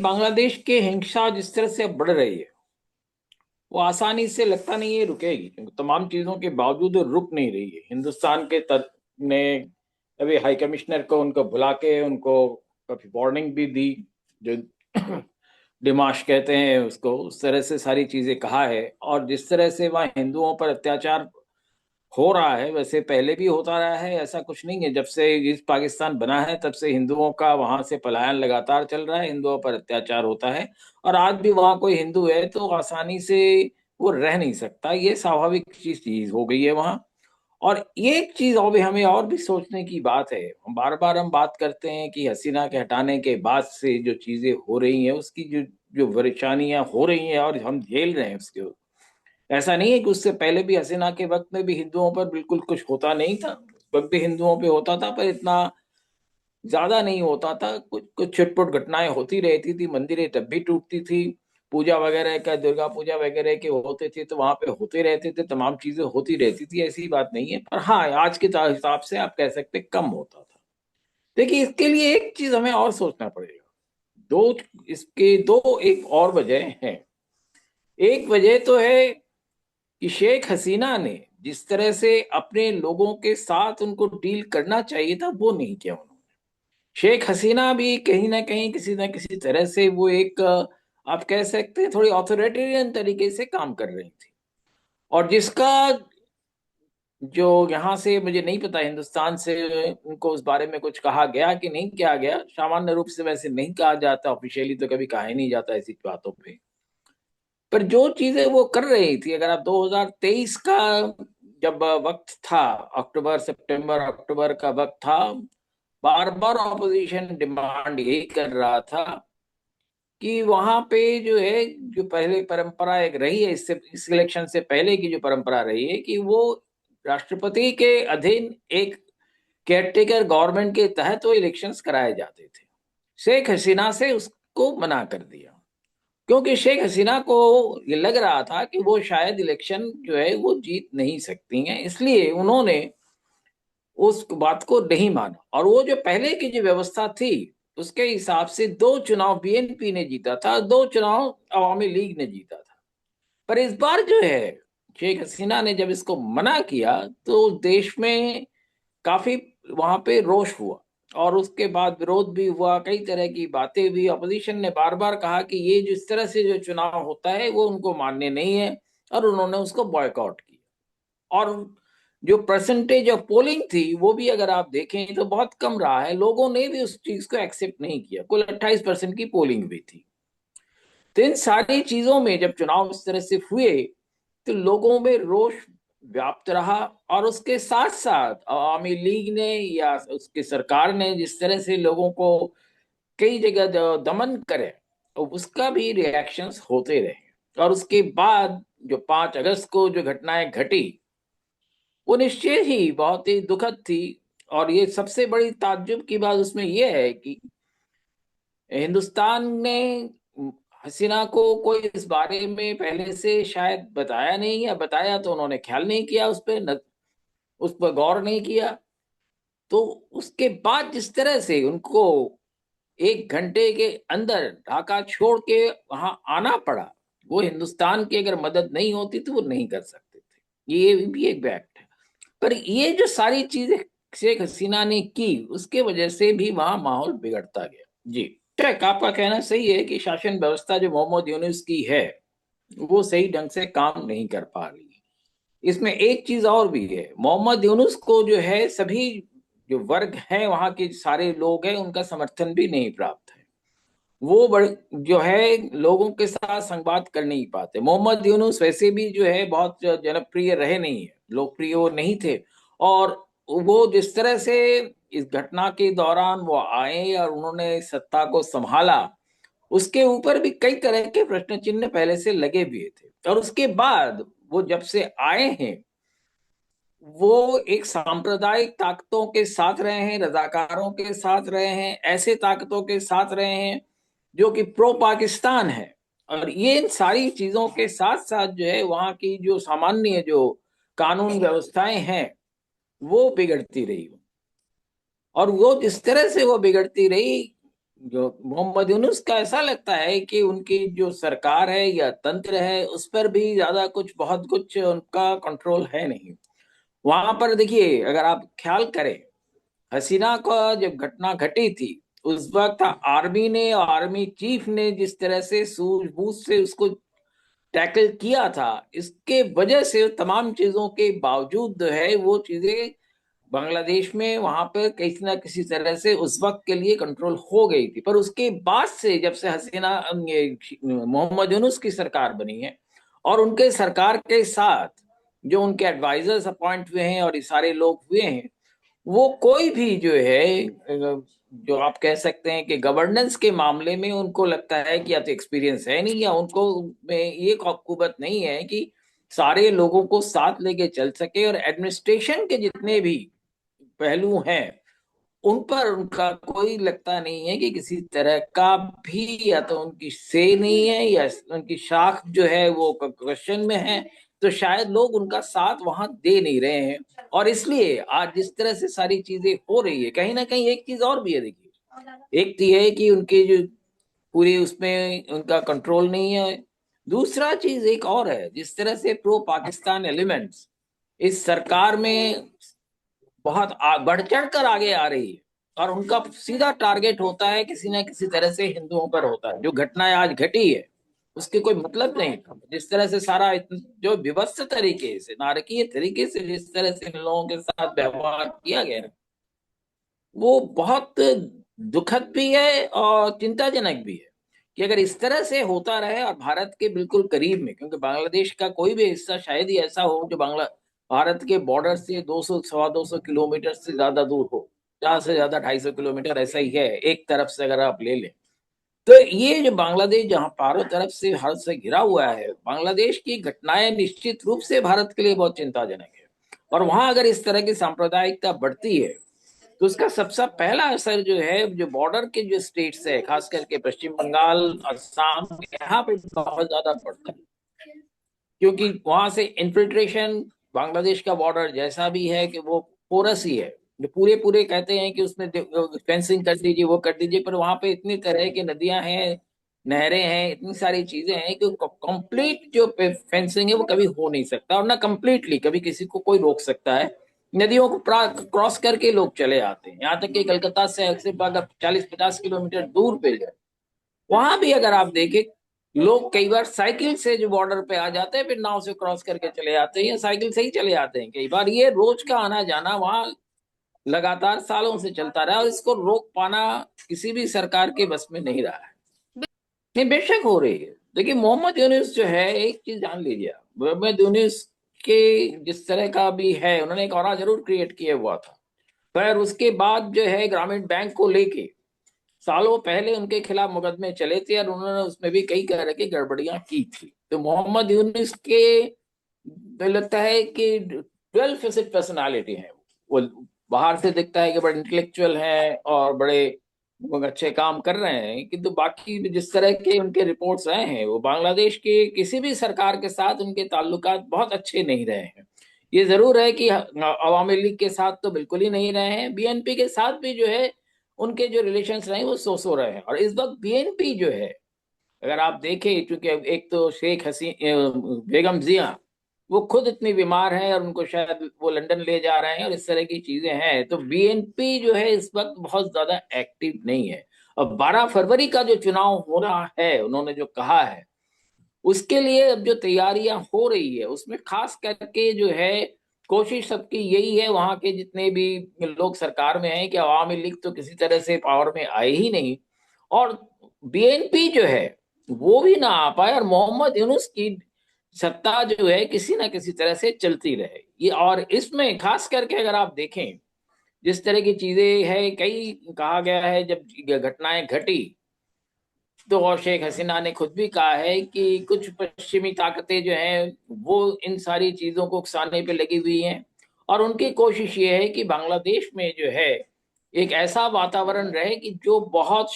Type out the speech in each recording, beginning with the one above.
बांग्लादेश के हिंसा जिस तरह से अब बढ़ रही है, वो आसानी से लगता नहीं है रुकेगी, क्योंकि तमाम चीजों के बावजूद वो रुक नहीं रही है। हिंदुस्तान के ने अभी हाई कमिश्नर को उनको बुला के उनको काफी वार्निंग भी दी। जो डिमाश कहते हैं उसको, उस तरह से सारी चीजें कहा है। और जिस तरह से वहाँ हिंदुओं पर अत्याचार हो रहा है, वैसे पहले भी होता रहा है, ऐसा कुछ नहीं है। जब से इस पाकिस्तान बना है तब से हिंदुओं का वहां से पलायन लगातार चल रहा है, हिंदुओं पर अत्याचार होता है। और आज भी वहां कोई हिंदू है तो आसानी से वो रह नहीं सकता, ये स्वाभाविक चीज हो गई है वहां। और ये एक चीज और भी हमें और भी सोचने की बात है। बार बार हम बात करते हैं कि हसीना के हटाने के बाद से जो चीजें हो रही हैं, उसकी जो जो परेशानियां हो रही हैं और हम झेल रहे हैं उसके, ऐसा नहीं है कि उससे पहले भी हसीना के वक्त में भी हिंदुओं पर बिल्कुल कुछ होता नहीं था। उस वक्त भी हिंदुओं पे होता था, पर इतना ज्यादा नहीं होता था। कुछ कुछ छिटपुट घटनाएं होती रहती थी, मंदिरें तब भी टूटती थी, पूजा वगैरह का, दुर्गा पूजा वगैरह के होते थे तो वहां पे होते रहते थे, तमाम चीजें होती रहती थी, ऐसी बात नहीं है। पर हाँ, आज के हिसाब से आप कह सकते कम होता था। देखिए, इसके लिए एक चीज हमें और सोचना पड़ेगा। दो इसके दो एक और वजह है। एक वजह तो है कि शेख हसीना ने जिस तरह से अपने लोगों के साथ उनको डील करना चाहिए था, वो नहीं किया उन्होंने। शेख हसीना भी कहीं ना कहीं किसी ना किसी तरह से वो एक आप कह सकते हैं थोड़ी ऑथोरिटेरियन तरीके से काम कर रही थी। और जिसका जो यहाँ से मुझे नहीं पता, हिंदुस्तान से उनको उस बारे में कुछ कहा गया कि नहीं किया गया। सामान्य रूप से वैसे नहीं कहा जाता, ऑफिशियली तो कभी कहा ही नहीं जाता ऐसी बातों पे। पर जो चीजें वो कर रही थी, अगर आप 2023 का जब वक्त था, अक्टूबर सितंबर अक्टूबर का वक्त था, बार बार ऑपोजिशन डिमांड यही कर रहा था कि वहां पे जो है, जो पहले परंपरा एक रही है, इससे इस इलेक्शन से पहले की जो परंपरा रही है कि वो राष्ट्रपति के अधीन एक केयरटेकर गवर्नमेंट के तहत वो इलेक्शंस कराए जाते थे। शेख हसीना से उसको मना कर दिया, क्योंकि शेख हसीना को ये लग रहा था कि वो शायद इलेक्शन जो है वो जीत नहीं सकती हैं, इसलिए उन्होंने उस बात को नहीं माना। और वो जो पहले की जो व्यवस्था थी, उसके हिसाब से दो चुनाव बीएनपी ने जीता था, दो चुनाव अवामी लीग ने जीता था। पर इस बार जो है, शेख हसीना ने जब इसको मना किया तो देश में काफी वहां पे रोष हुआ। और उसके बाद विरोध भी हुआ, कई तरह की बातें हुई। अपोजिशन ने बार बार कहा कि ये जिस तरह से जो चुनाव होता है वो उनको मान्य नहीं है, और उन्होंने उसको बॉयकॉट किया। और जो परसेंटेज ऑफ पोलिंग थी वो भी अगर आप देखें तो बहुत कम रहा है, लोगों ने भी उस चीज को एक्सेप्ट नहीं किया। कुल 28% की पोलिंग भी थी। तो इन सारी चीजों में जब चुनाव इस तरह से हुए तो लोगों में रोष व्याप्त रहा। और उसके साथ साथ अवामी लीग ने या उसकी सरकार ने जिस तरह से लोगों को कई जगह दमन करे, तो उसका भी रिएक्शंस होते रहे। और उसके बाद जो 5 अगस्त को जो घटनाएं घटी, वो निश्चय ही बहुत ही दुखद थी। और ये सबसे बड़ी ताज्जुब की बात उसमें यह है कि हिंदुस्तान ने हसीना को कोई इस बारे में पहले से शायद बताया नहीं, या बताया तो उन्होंने ख्याल नहीं किया उस पर, उस पर गौर नहीं किया। तो उसके बाद जिस तरह से उनको 1 घंटे के अंदर ढाका छोड़ के वहां आना पड़ा, वो हिंदुस्तान की अगर मदद नहीं होती तो वो नहीं कर सकते थे। ये भी एक फैक्ट है। पर ये जो सारी चीजें शेख हसीना ने की, उसके वजह से भी वहां माहौल बिगड़ता गया। जी, ठीक, आपका कहना सही है कि शासन व्यवस्था जो मोहम्मद यूनुस की है, वो सही ढंग से काम नहीं कर पा रही है। इसमें एक चीज और भी है, मोहम्मद यूनुस को जो है सभी जो वर्ग हैं, वहां के सारे लोग हैं, उनका समर्थन भी नहीं प्राप्त है। वो बड़ जो है लोगों के साथ संवाद कर नहीं पाते। मोहम्मद यूनुस वैसे भी जो है बहुत जनप्रिय रहे नहीं है, लोकप्रिय वो नहीं थे। और वो जिस तरह से इस घटना के दौरान वो आए और उन्होंने सत्ता को संभाला, उसके ऊपर भी कई तरह के प्रश्न चिन्ह पहले से लगे हुए थे। और उसके बाद वो जब से आए हैं, वो एक सांप्रदायिक ताकतों के साथ रहे हैं, रजाकारों के साथ रहे हैं, ऐसे ताकतों के साथ रहे हैं जो कि प्रो पाकिस्तान है। और ये इन सारी चीजों के साथ साथ जो है वहाँ की जो सामान्य जो कानून व्यवस्थाएं हैं, वो बिगड़ती रही। और वो जिस तरह से वो बिगड़ती रही, जो मोहम्मद यूनुस का ऐसा लगता है कि उनकी जो सरकार है या तंत्र है उस पर भी ज्यादा कुछ बहुत कुछ उनका कंट्रोल है नहीं। वहां पर देखिए, अगर आप ख्याल करें, हसीना का जब घटना घटी थी उस वक्त आर्मी ने और आर्मी चीफ ने जिस तरह से सूझबूझ से उसको टैकल किया था, इसके वजह से तमाम चीजों के बावजूद जो है वो चीजें बांग्लादेश में वहां पर किसी ना किसी तरह से उस वक्त के लिए कंट्रोल हो गई थी। पर उसके बाद से जब से हसीना मोहम्मद यूनुस की सरकार बनी है और उनके सरकार के साथ जो उनके एडवाइजर्स अपॉइंट हुए हैं और ये सारे लोग हुए हैं, वो कोई भी जो है जो आप कह सकते हैं कि गवर्नेंस के मामले में उनको लगता है कि या तो एक्सपीरियंस है नहीं, या उनको में ये कुवत नहीं है कि सारे लोगों को साथ लेके चल सके, और एडमिनिस्ट्रेशन के जितने भी पहलू हैं उन पर उनका कोई लगता नहीं है कि किसी तरह का भी, या तो उनकी से नहीं है या उनकी शाख जो है वो क्वेश्चन में है। तो शायद लोग उनका साथ वहां दे नहीं रहे हैं, और इसलिए आज जिस तरह से सारी चीजें हो रही है, कहीं ना कहीं एक चीज और भी है देखिए। एक तो ये है कि उनके जो पूरी उसमें उनका कंट्रोल नहीं है। दूसरा चीज एक और है, जिस तरह से प्रो पाकिस्तान एलिमेंट्स इस सरकार में बहुत बढ़ चढ़ कर आगे आ रही है, और उनका सीधा टारगेट होता है किसी ना किसी तरह से हिंदुओं पर होता है। जो घटनाएं आज घटी है उसके कोई मतलब नहीं था। जिस तरह से सारा जो विवत्स तरीके से, नारकीय तरीके से जिस तरह से इन लोगों के साथ व्यवहार किया गया है, वो बहुत दुखद भी है और चिंताजनक भी है कि अगर इस तरह से होता रहे और भारत के बिल्कुल करीब में, क्योंकि बांग्लादेश का कोई भी हिस्सा शायद ही ऐसा हो जो भारत के बॉर्डर से 200 सवा 200 किलोमीटर से ज्यादा दूर हो, ज्यादा से ज्यादा 250 किलोमीटर ऐसा ही है एक तरफ से अगर आप ले लें। तो ये जो बांग्लादेश जहां चारों तरफ से भारत से घिरा हुआ है, बांग्लादेश की घटनाएं निश्चित रूप से भारत के लिए बहुत चिंताजनक है। और वहां अगर इस तरह की सांप्रदायिकता बढ़ती है तो उसका सबसे पहला असर जो है, जो बॉर्डर के जो स्टेट्स है, खास करके पश्चिम बंगाल, असम, यहाँ पे बहुत ज्यादा पड़ता है। क्योंकि वहां से इन्फिल्ट्रेशन, बांग्लादेश का बॉर्डर जैसा भी है कि वो पोरस ही है। जो पूरे पूरे कहते हैं कि उसमें फेंसिंग कर दीजिए, वो कर दीजिए, पर वहां पे इतनी तरह की नदियां हैं, नहरें हैं, इतनी सारी चीजें हैं कि कंप्लीट जो फेंसिंग है वो कभी हो नहीं सकता, और ना कंप्लीटली कभी किसी को कोई रोक सकता है। नदियों को क्रॉस करके लोग चले आते हैं, यहाँ तक कि कलकत्ता से सिर्फ अगर 40-50 किलोमीटर दूर पे जाए, वहां भी अगर आप देखें, लोग कई बार साइकिल से जो बॉर्डर पे आ जाते हैं फिर नाव से क्रॉस करके चले आते हैं, या साइकिल से ही चले आते हैं। कई बार ये रोज का आना जाना वहां लगातार सालों से चलता रहा, और इसको रोक पाना किसी भी सरकार के बस में नहीं रहा है। नहीं, बेशक हो रही है। देखिए, मोहम्मद यूनुस जो है, एक चीज जान लीजिए आप, मोहम्मद यूनुस के जिस तरह का भी है, उन्होंने एक और जरूर क्रिएट किया हुआ था। पर उसके बाद जो है ग्रामीण बैंक को लेके सालों पहले उनके खिलाफ मुकदमे चले थे, और उन्होंने उसमें भी कई तरह की गड़बड़ियां की थी। तो मोहम्मद यूनुस के मुझे लगता है कि 12 फीसद पर्सनालिटी है वो। बाहर से दिखता है कि बड़े इंटेलेक्चुअल हैं और बड़े अच्छे काम कर रहे हैं, किंतु बाकी जिस तरह के उनके रिपोर्ट्स आए हैं, वो बांग्लादेश के किसी भी सरकार के साथ उनके ताल्लुकात बहुत अच्छे नहीं रहे हैं। ये जरूर है कि अवामी लीग के साथ तो बिल्कुल ही नहीं रहे हैं, बीएनपी के साथ भी जो है उनके जो रिलेशंस रहे वो सो रहे हैं। और इस वक्त बीएनपी जो है, अगर आप देखें, क्योंकि एक तो शेख बेगम जिया वो खुद इतनी बीमार है और उनको शायद वो लंदन ले जा रहे हैं और इस तरह की चीजें हैं, तो बीएनपी जो है इस वक्त बहुत ज्यादा एक्टिव नहीं है। और 12 फरवरी का जो चुनाव हो रहा है, उन्होंने जो कहा है, उसके लिए अब जो तैयारियां हो रही है उसमें खास करके जो है कोशिश सबकी यही है, वहां के जितने भी लोग सरकार में हैं, कि अवामी लीग तो किसी तरह से पावर में आए ही नहीं, और बीएनपी जो है वो भी ना आ पाए, और मोहम्मद यूनुस की सत्ता जो है किसी ना किसी तरह से चलती रहे ये। और इसमें खास करके अगर आप देखें जिस तरह की चीजें है, कई कहा गया है जब घटनाएं घटी, तो और शेख हसीना ने खुद भी कहा है कि कुछ पश्चिमी ताकतें जो हैं वो इन सारी चीजों को उकसाने पे लगी हुई हैं, और उनकी कोशिश ये है कि बांग्लादेश में जो है एक ऐसा वातावरण रहे कि जो बहुत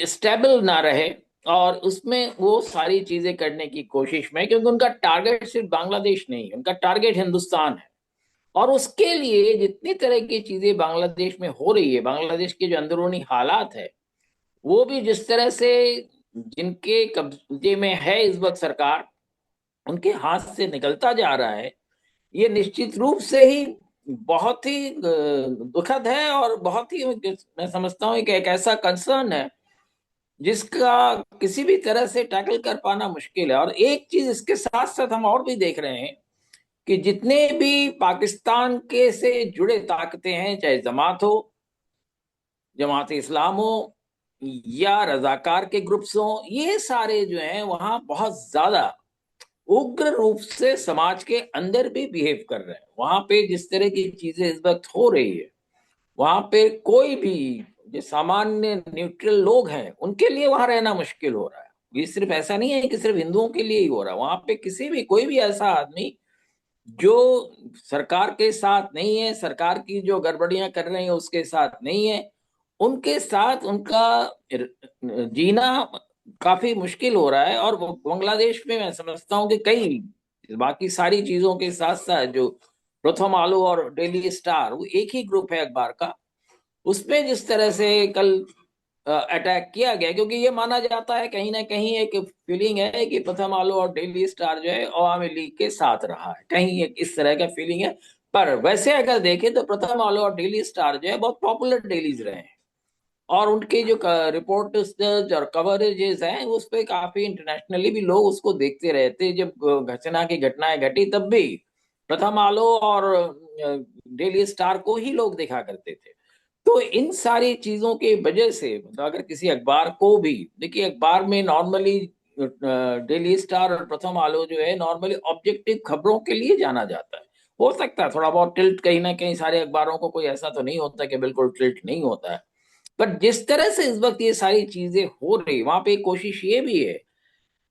स्टेबल ना रहे, और उसमें वो सारी चीजें करने की कोशिश में, क्योंकि उनका टारगेट सिर्फ बांग्लादेश नहीं, उनका टारगेट हिंदुस्तान है। और उसके लिए जितनी तरह की चीजें बांग्लादेश में हो रही है, बांग्लादेश के जो अंदरूनी हालात है, वो भी जिस तरह से जिनके कब्जे में है इस वक्त सरकार, उनके हाथ से निकलता जा रहा है, ये निश्चित रूप से ही बहुत ही दुखद है, और बहुत ही मैं समझता हूँ कि एक ऐसा कंसर्न है जिसका किसी भी तरह से टैकल कर पाना मुश्किल है। और एक चीज इसके साथ साथ हम और भी देख रहे हैं कि जितने भी पाकिस्तान के से जुड़े ताकतें हैं, चाहे जमात हो, जमात इस्लाम हो, या रजाकार के ग्रुप्स हो, ये सारे जो हैं वहां बहुत ज्यादा उग्र रूप से समाज के अंदर भी बिहेव कर रहे हैं। वहां पे जिस तरह की चीजें इस वक्त हो रही है, वहां पे कोई भी जो सामान्य न्यूट्रल लोग हैं उनके लिए वहां रहना मुश्किल हो रहा है। ये सिर्फ ऐसा नहीं है कि सिर्फ हिंदुओं के लिए ही हो रहा है, वहां पे किसी भी कोई भी ऐसा आदमी जो सरकार के साथ नहीं है, सरकार की जो गड़बड़ियां कर रहे हैं उसके साथ नहीं है, उनके साथ उनका जीना काफी मुश्किल हो रहा है। और बांग्लादेश में मैं समझता हूँ कि कई बाकी सारी चीजों के साथ साथ जो प्रथम आलो और डेली स्टार, वो एक ही ग्रुप है अखबार का, उसमें जिस तरह से कल अटैक किया गया, क्योंकि ये माना जाता है कहीं ना कहीं, एक फीलिंग है कि प्रथम आलो और डेली स्टार जो है अवामी लीग के साथ रहा है, कहीं एक इस तरह का फीलिंग है। पर वैसे अगर देखें तो प्रथम आलो और डेली स्टार जो है बहुत पॉपुलर डेलीज रहे हैं, और उनकी जो रिपोर्ट्स और कवरेजेस हैं उस पे काफी इंटरनेशनली भी लोग उसको देखते रहे थे। जब घटना की घटनाएं घटी तब भी प्रथम आलो और डेली स्टार को ही लोग देखा करते थे। तो इन सारी चीजों की वजह से मतलब अगर किसी अखबार को भी, देखिए अखबार में नॉर्मली डेली स्टार और प्रथम आलो जो है नॉर्मली ऑब्जेक्टिव खबरों के लिए जाना जाता है। हो सकता है थोड़ा बहुत टिल्ट कहीं ना कहीं, सारे अखबारों को कोई ऐसा तो नहीं होता कि बिल्कुल टिल्ट नहीं होता है, पर जिस तरह से इस वक्त ये सारी चीजें हो रही, वहां पे कोशिश ये भी है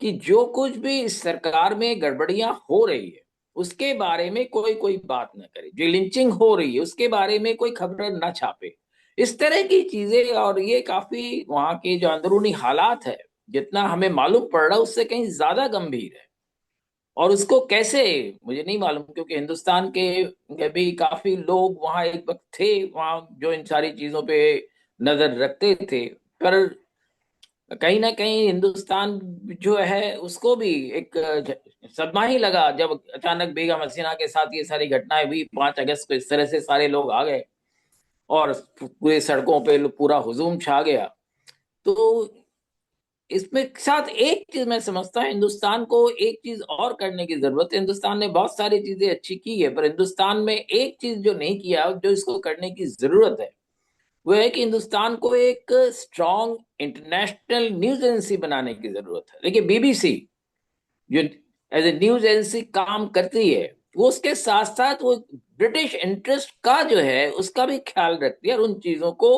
कि जो कुछ भी इस सरकार में गड़बड़ियां हो रही है उसके बारे में कोई कोई बात ना करे, जो लिंचिंग हो रही है उसके बारे में कोई खबर ना छापे, इस तरह की चीजें। और ये काफी वहां के जो अंदरूनी हालात है, जितना हमें मालूम पड़ रहा है उससे कहीं ज्यादा गंभीर है। और उसको कैसे, मुझे नहीं मालूम, क्योंकि हिंदुस्तान के भी काफी लोग वहां एक वक्त थे, वहां जो इन सारी चीजों पे नजर रखते थे। पर कहीं ना कहीं हिंदुस्तान जो है उसको भी एक सदमा ही लगा जब अचानक बेगम हसीना के साथ ये सारी घटनाएं हुई 5 अगस्त को, इस तरह से सारे लोग आ गए और पूरे सड़कों पे पूरा हुजूम छा गया। तो इसमें साथ एक चीज मैं समझता हूँ, हिंदुस्तान को एक चीज और करने की जरूरत है। हिंदुस्तान ने बहुत सारी चीजें अच्छी की है, पर हिंदुस्तान में एक चीज जो नहीं किया, जो इसको करने की जरूरत है, वो है कि हिंदुस्तान को एक स्ट्रॉन्ग इंटरनेशनल न्यूज एजेंसी बनाने की जरूरत है। देखिए बीबीसी जो एज ए न्यूज एजेंसी काम करती है, वो उसके साथ साथ वो ब्रिटिश इंटरेस्ट का जो है उसका भी ख्याल रखती है, और उन चीजों को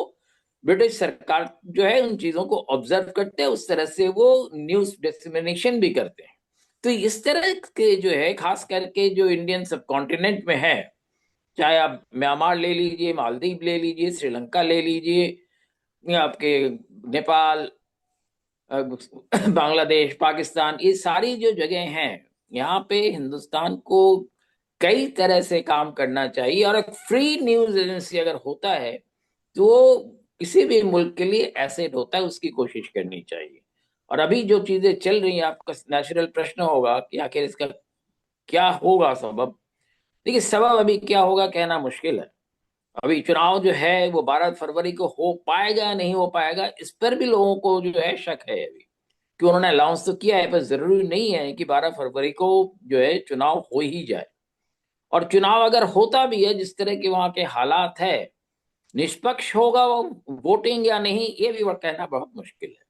ब्रिटिश सरकार जो है उन चीजों को ऑब्जर्व करते हैं, उस तरह से वो न्यूज डिसमिनेशन भी करते हैं। तो इस तरह के जो है खास करके जो इंडियन सब कॉन्टिनेंट में है, चाहे आप म्यांमार ले लीजिए, मालदीव ले लीजिए, श्रीलंका ले लीजिए, या आपके नेपाल, बांग्लादेश, पाकिस्तान, ये सारी जो जगह हैं, यहाँ पे हिंदुस्तान को कई तरह से काम करना चाहिए। और एक फ्री न्यूज एजेंसी अगर होता है तो वो किसी भी मुल्क के लिए एसेट होता है, उसकी कोशिश करनी चाहिए। और अभी जो चीजें चल रही हैं, आपका नेचुरल प्रश्न होगा कि आखिर इसका क्या होगा सबब। देखिए सबब अभी क्या होगा कहना मुश्किल है। अभी चुनाव जो है वो 12 फरवरी को हो पाएगा या नहीं हो पाएगा, इस पर भी लोगों को जो है शक है अभी, कि उन्होंने अनाउंस तो किया है पर जरूरी नहीं है कि 12 फरवरी को जो है चुनाव हो ही जाए। और चुनाव अगर होता भी है, जिस तरह के वहां के हालात है, निष्पक्ष होगा वो वोटिंग या नहीं, ये भी कहना बहुत मुश्किल है।